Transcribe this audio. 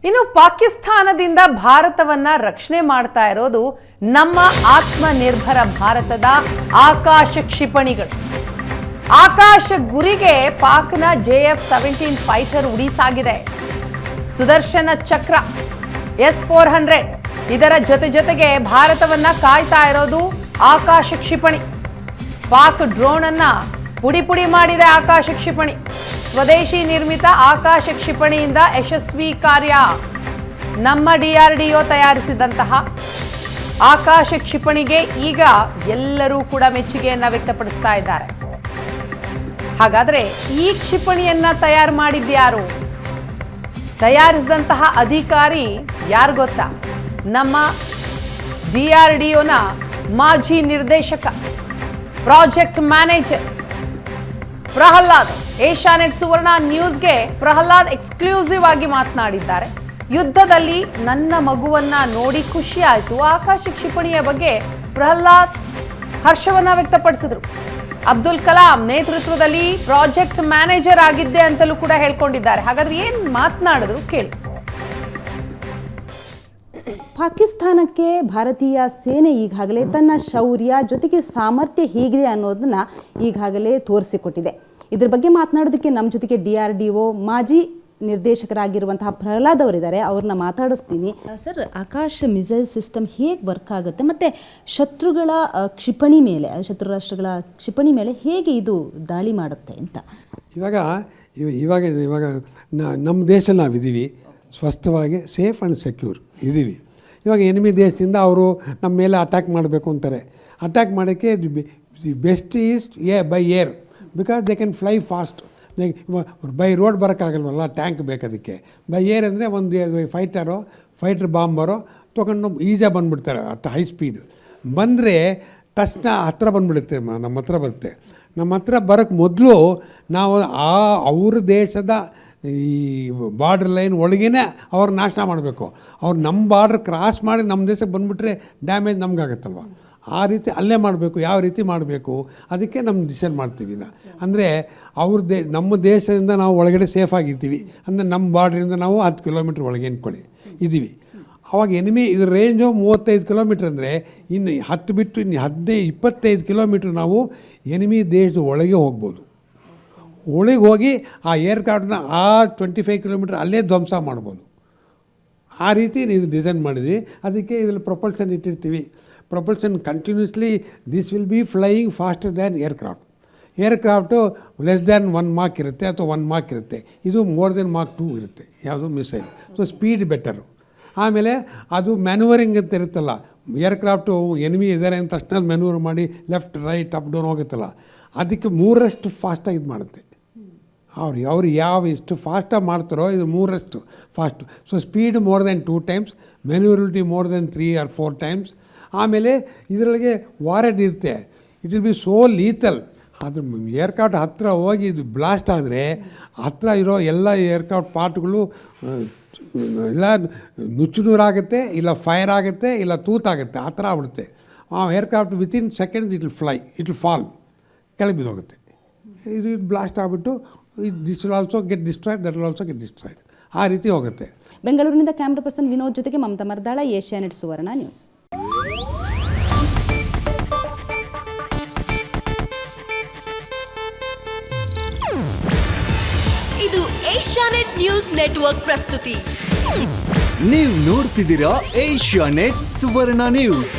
ಇನ್ನು ಪಾಕಿಸ್ತಾನದಿಂದ ಭಾರತವನ್ನ ರಕ್ಷಣೆ ಮಾಡ್ತಾ ಇರೋದು ನಮ್ಮ ಆತ್ಮನಿರ್ಭರ ಭಾರತದ ಆಕಾಶ ಕ್ಷಿಪಣಿಗಳು. ಆಕಾಶ ಗುರಿಗೆ ಪಾಕ್ನ JF-17 ಫೈಟರ್ ಉಡಿಸಾಗಿದೆ. ಸುದರ್ಶನ ಚಕ್ರ S-400 ಇದರ ಜೊತೆಗೆ ಭಾರತವನ್ನ ಕಾಯ್ತಾ ಇರೋದು ಆಕಾಶ ಕ್ಷಿಪಣಿ. ಪಾಕ್ ಡ್ರೋನ್ ಅನ್ನ ಪುಡಿ ಮಾಡಿದೆ ಆಕಾಶ ಕ್ಷಿಪಣಿ. ಸ್ವದೇಶಿ ನಿರ್ಮಿತ ಆಕಾಶ ಕ್ಷಿಪಣಿಯಿಂದ ಯಶಸ್ವಿ ಕಾರ್ಯ. ನಮ್ಮ DRDO ತಯಾರಿಸಿದಂತಹ ಆಕಾಶ ಕ್ಷಿಪಣಿಗೆ ಈಗ ಎಲ್ಲರೂ ಕೂಡ ಮೆಚ್ಚುಗೆಯನ್ನ ವ್ಯಕ್ತಪಡಿಸ್ತಾ ಇದ್ದಾರೆ. ಹಾಗಾದ್ರೆ ಈ ಕ್ಷಿಪಣಿಯನ್ನ ತಯಾರು ಮಾಡಿದ್ಯಾರು? ತಯಾರಿಸಿದಂತಹ ಅಧಿಕಾರಿ ಯಾರು ಗೊತ್ತಾ? ನಮ್ಮ DRDOನ ಮಾಜಿ ನಿರ್ದೇಶಕ, ಪ್ರಾಜೆಕ್ಟ್ ಮ್ಯಾನೇಜರ್ ಪ್ರಹ್ಲಾದ್. ಏಷ್ಯಾನೆಟ್ ಸುವರ್ಣ ನ್ಯೂಸ್ಗೆ ಪ್ರಹ್ಲಾದ್ ಎಕ್ಸ್ಕ್ಲೂಸಿವ್ ಆಗಿ ಮಾತನಾಡಿದ್ದಾರೆ. ಯುದ್ಧದಲ್ಲಿ ನನ್ನ ಮಗುವನ್ನ ನೋಡಿ ಖುಷಿ ಆಯಿತು. ಆಕಾಶ ಕ್ಷಿಪಣಿಯ ಬಗ್ಗೆ ಪ್ರಹ್ಲಾದ್ ಹರ್ಷವನ್ನ ವ್ಯಕ್ತಪಡಿಸಿದ್ರು. ಅಬ್ದುಲ್ ಕಲಾಂ ನೇತೃತ್ವದಲ್ಲಿ ಪ್ರಾಜೆಕ್ಟ್ ಮ್ಯಾನೇಜರ್ ಆಗಿದ್ದೆ ಅಂತಲೂ ಕೂಡ ಹೇಳ್ಕೊಂಡಿದ್ದಾರೆ. ಹಾಗಾದ್ರೆ ಏನ್ ಮಾತನಾಡಿದ್ರು ಕೇಳಿ. ಪಾಕಿಸ್ತಾನಕ್ಕೆ ಭಾರತೀಯ ಸೇನೆ ಈಗಾಗಲೇ ತನ್ನ ಶೌರ್ಯ ಜೊತೆಗೆ ಸಾಮರ್ಥ್ಯ ಹೇಗಿದೆ ಅನ್ನೋದನ್ನ ಈಗಾಗಲೇ ತೋರಿಸಿಕೊಟ್ಟಿದೆ. ಇದ್ರ ಬಗ್ಗೆ ಮಾತನಾಡೋದಕ್ಕೆ ನಮ್ಮ ಜೊತೆಗೆ DRDO ಮಾಜಿ ನಿರ್ದೇಶಕರಾಗಿರುವಂತಹ ಪ್ರಹ್ಲಾದ್ ಅವರಿದ್ದಾರೆ. ಅವ್ರನ್ನ ಮಾತಾಡಿಸ್ತೀನಿ. ಸರ್, ಆಕಾಶ ಮಿಸೈಲ್ ಸಿಸ್ಟಮ್ ಹೇಗೆ ವರ್ಕ್ ಆಗುತ್ತೆ ಮತ್ತು ಶತ್ರುಗಳ ಕ್ಷಿಪಣಿ ಮೇಲೆ, ಶತ್ರು ರಾಷ್ಟ್ರಗಳ ಕ್ಷಿಪಣಿ ಮೇಲೆ ಹೇಗೆ ಇದು ದಾಳಿ ಮಾಡುತ್ತೆ ಅಂತ? ಇವಾಗ ನಮ್ಮ ದೇಶ ನಾವಿದ್ದೀವಿ, ಸ್ವಸ್ಥವಾಗಿ ಸೇಫ್ ಆ್ಯಂಡ್ ಸೆಕ್ಯೂರ್ ಇದ್ದೀವಿ. ಇವಾಗ ಎನಿಮಿ ದೇಶದಿಂದ ಅವರು ನಮ್ಮ ಮೇಲೆ ಅಟ್ಯಾಕ್ ಮಾಡಬೇಕು ಅಂತಾರೆ. ಅಟ್ಯಾಕ್ ಮಾಡೋಕ್ಕೆ best is by air, because they can fly fast. By road ಬರೋಕ್ಕಾಗಲ್ವಲ್ಲ, ಟ್ಯಾಂಕ್ ಬೇಕದಕ್ಕೆ. ಬೈ ಏರ್ ಅಂದರೆ ಒಂದು ಫೈಟರ್ ಬಾಂಬರೋ ತೊಗೊಂಡು ಈಸಿಯಾಗಿ ಬಂದುಬಿಡ್ತಾರೆ. ಅಷ್ಟು ಹೈ ಸ್ಪೀಡ್ ಬಂದರೆ ತಕ್ಷಣ ಹತ್ರ ಬಂದುಬಿಡುತ್ತೆ, ನಮ್ಮ ಹತ್ರ ಬರುತ್ತೆ. ನಮ್ಮ ಹತ್ರ ಬರೋಕ್ಕೆ ಮೊದಲು ನಾವು ಅವ್ರ ದೇಶದ ಈ ಬಾರ್ಡ್ರ್ ಲೈನ್ ಒಳಗೇ ಅವ್ರ ನಾಶ ಮಾಡಬೇಕು. ಅವ್ರು ನಮ್ಮ ಬಾರ್ಡ್ರ್ ಕ್ರಾಸ್ ಮಾಡಿ ನಮ್ಮ ದೇಶಕ್ಕೆ ಬಂದುಬಿಟ್ರೆ ಡ್ಯಾಮೇಜ್ ನಮಗಾಗತ್ತಲ್ವ. ಆ ರೀತಿ ಅಲ್ಲೇ ಮಾಡಬೇಕು. ಯಾವ ರೀತಿ ಮಾಡಬೇಕು ಅದಕ್ಕೆ ನಮ್ಮ ಡಿಸೈಡ್ ಮಾಡ್ತೀವಿ. ಅಂದರೆ ನಮ್ಮ ದೇಶದಿಂದ ನಾವು ಒಳಗಡೆ ಸೇಫಾಗಿರ್ತೀವಿ. ಅಂದರೆ ನಮ್ಮ ಬಾರ್ಡ್ರಿಂದ ನಾವು 10 ಕಿಲೋಮೀಟ್ರ್ ಒಳಗೆ ಅಂದ್ಕೊಳ್ಳಿ ಇದ್ದೀವಿ. ಅವಾಗ ಎನಿಮಿ ಇದ್ರ ರೇಂಜು 35 ಕಿಲೋಮೀಟ್ರ್ ಅಂದರೆ ಇನ್ನು 10 ಬಿಟ್ಟು ಇನ್ನು 15-25 ಕಿಲೋಮೀಟ್ರ್ ನಾವು ಎನಿಮಿ ದೇಶದ ಒಳಗೆ ಹೋಗ್ಬೋದು. ಒಳಗೆ ಹೋಗಿ ಆ ಏರ್ಕ್ರಾಫ್ಟ್ನ 25 ಕಿಲೋಮೀಟ್ರ್ ಅಲ್ಲೇ ಧ್ವಂಸ ಮಾಡ್ಬೋದು. ಆ ರೀತಿ ಇದು ಡಿಸೈನ್ ಮಾಡಿದ್ವಿ. ಅದಕ್ಕೆ ಇದರಲ್ಲಿ ಪ್ರೊಪಲ್ಷನ್ ಇಟ್ಟಿರ್ತೀವಿ. Propulsion continuously this will be flying faster than aircraft less than 1 Mach ಇರುತ್ತೆ ಅಥವಾ 1 ಮಾಕ್ ಇರುತ್ತೆ. ಇದು ಮೋರ್ ದೆನ್ ಮಾಕ್ 2 ಇರುತ್ತೆ ಯಾವುದು ಮಿಸೈಲ್. So speed better. ಆಮೇಲೆ ಅದು ಮ್ಯಾನ್ಯೂವರಿಂಗ್ ಅಂತ ಇರುತ್ತಲ್ಲ, ಏರ್ಕ್ರಾಫ್ಟು ಎನಿಮಿ ಇದ್ದಾರೆ ಅಂತ ತಕ್ಷಣ ಮ್ಯಾನ್ಯೂವರ್ ಮಾಡಿ ಲೆಫ್ಟ್ ರೈಟ್ ಅಪ್ ಡೌನ್ ಹೋಗುತ್ತಲ್ಲ, ಅದಕ್ಕೆ 3ರಷ್ಟು ಫಾಸ್ಟಾಗಿ ಇದು ಮಾಡುತ್ತೆ. ಅವ್ರು ಎಷ್ಟು ಫಾಸ್ಟಾಗಿ ಮಾಡ್ತಾರೋ ಇದು 3ರಷ್ಟು fast. So speed more than 2 times, maneuverability more than 3 or 4 times. ಆಮೇಲೆ ಇದರೊಳಗೆ ವಾರೆಡ್ ಇರುತ್ತೆ. It will be so lethal. ಅದ್ರ ಏರ್ಕ್ರಾಫ್ಟ್ ಹತ್ತಿರ ಹೋಗಿ ಇದು ಬ್ಲಾಸ್ಟ್ ಆದರೆ ಹತ್ತಿರ ಇರೋ ಎಲ್ಲ ಏರ್ಕ್ರಾಫ್ಟ್ ಪಾರ್ಟ್ಗಳು ಇಲ್ಲ ನುಚ್ಚುನೂರಾಗುತ್ತೆ, ಇಲ್ಲ ಫೈರ್ ಆಗುತ್ತೆ, ಇಲ್ಲ ತೂತಾಗುತ್ತೆ. ಆ ಥರ ಆಗ್ಬಿಡುತ್ತೆ. ಆ aircraft within seconds it will fly, it will fall, ಕೆಳಗೆ ಬಿದ್ದೋಗುತ್ತೆ. ಇದು ಬ್ಲಾಸ್ಟ್ ಆಗಿಬಿಟ್ಟು this will also get destroyed, that will also get destroyed. ಆ ರೀತಿ ಹೋಗುತ್ತೆ. ಬೆಂಗಳೂರಿನಿಂದ ಕ್ಯಾಮ್ರಾ ಪರ್ಸನ್ ವಿನೋದ್ ಜೊತೆಗೆ ಮಮತಾ ಮರ್ದಾಳ, ಏಷ್ಯಾನೆಟ್ ಸುವರ್ಣ ನ್ಯೂಸ್. ಇದು ಏಷ್ಯಾನೆಟ್ ನ್ಯೂಸ್ ನೆಟ್ವರ್ಕ್ ಪ್ರಸ್ತುತಿ. ನೀವು ನೋಡ್ತಿದ್ದೀರಾ ಏಷ್ಯಾನೆಟ್ ಸುವರ್ಣ ನ್ಯೂಸ್.